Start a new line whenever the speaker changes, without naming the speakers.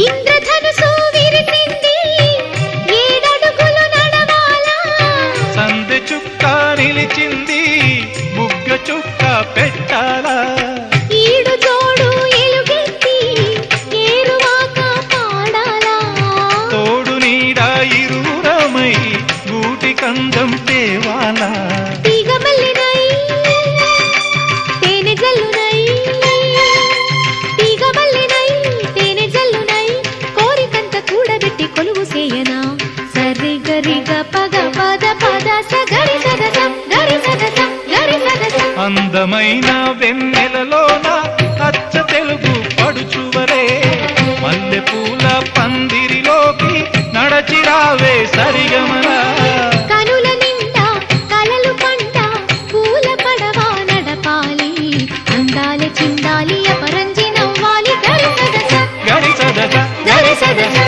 ఇంద్రధనుసు విరిసింది ఏడడుగులు నడవాలా
సందె చుక్క నిలిచింది బుగ్గ చుక్క పెట్టాలా
ఈడు జోడు ఎలుగెత్తి ఏరువాక పాడాలా
తోడు నీడ ఇరువురమై గూటి కందం తేవాలా
తీగమల్లినై తేనె జల్లునై తీగమల్లినై తేనె జల్లునై కోరికంత కూడబెట్టి కొలువు సేయనా సరి గరిగ పగ పద పద సగరి సదస గరి సదస గరి సదస
అందమైన వెన్నెలలోన అచ్చ తెలుగు పడుచువరే మల్లె పూల పందిరిలోకి నడచిరావే సరిగమలా
కనుల నిండా కలలు పంట పూల పడవ నడపాలి అందాలి చిందాలి అపరంజి నవ్వాలి గరి సదస
గరి సదస
గరి సదస